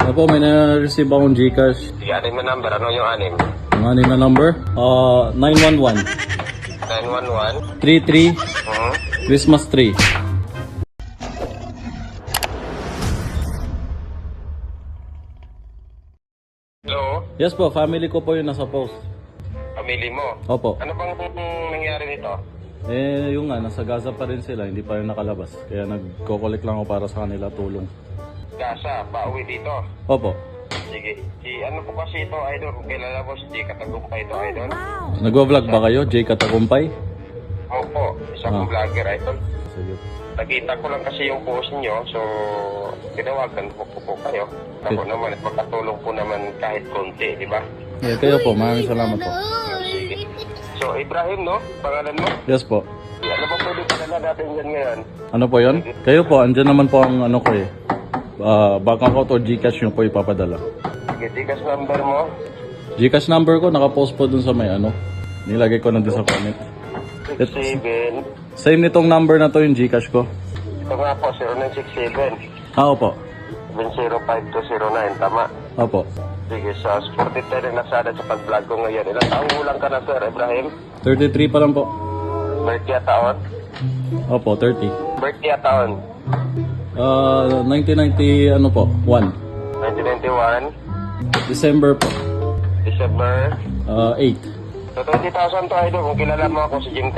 Opo, may na-receive akong Gcash. Sige, anim na number. Ano yung anim? Ang anim na number? 911 911. 33 Christmas tree. Hello? Yes po, family ko po yung nasa post. Pamili mo? Opo. Ano bang nangyari nito? Yung nga, nasa Gaza pa rin sila, hindi pa rin nakalabas. Kaya nagko-collect lang ako para sa kanila tulong. Gaza, pauwi dito. Opo. Sige. Ano po kasi ito, idol? Kung kilala mo si J. Katagumpay ito, idol? Nagwa-vlog ba kayo, Jay Katakumpay? Opo, isang vlogger, idol. Sige. Nakita ko lang kasi yung post niyo, so tinawagan ko po kayo. Ako naman, at makatulong po naman kahit konti, di ba? Yeah, kayo po, maraming salamat po. Sige. So, Ibrahim, no? Pangalan mo? Yes po. Ano ba pwede palala natin yan ngayon? Ano po yon? Kayo po, andyan naman po ang ano ko eh. Bank account o Gcash nyo po ipapadala. Sige, tigas number mo. Gcash number ko, nakapost po dun sa may ano. Nilagay ko na dun sa comment. 67. Same nitong number na to yung Gcash ko. Ito nga po, 0967. Opo. 705-209, tama? Opo. Sige, sa Sporty Tele Lazada sa pag-vlog ko ngayon. Ilang taong ulang ka na, Sir Ibrahim? 33 pa lang po. Birthday at taon? Opo, 30. Birthday at taon? 1990 ano po, 1. 1991? December po. December? 8. So, 20,000 to, idol. Kung kilala mo ako si J.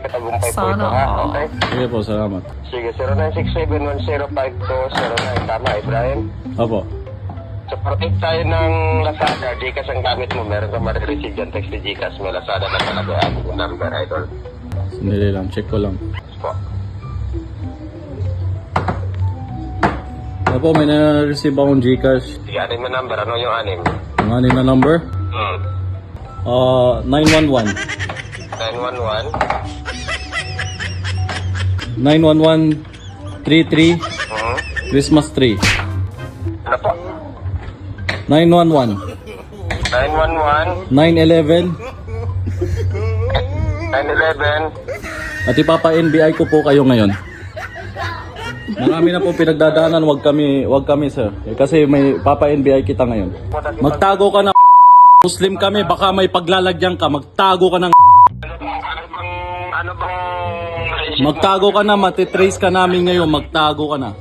Katagumpay po ito, ha? Okay? Sige po, salamat. Sige, 0967-105-209. Tama, Ibrahim? Opo. So, protect tayo ng Lazada. Gcash ang gamit mo. Meron ka ma-receive dyan. Text ni Gcash. May Lazada na talaga yung number, idol. Sandali lang, check ko lang. Po. Opo, may na-receive akong Gcash. Sige, anim na number. Ano yung anim? Ang anim na number? 911 911. 911 33 Christmas tree. Ano po? 911 911. 911 911. At ipapa-NBI ko po kayo ngayon. Marami na po pinagdadaanan, wag kami sir. Kasi may papa-NBI kita ngayon. Magtago ka na Muslim kami, baka may paglalagyan ka, magtago ka ng Ano bang magtago ka na, matitrace ka namin ngayon, magtago ka na.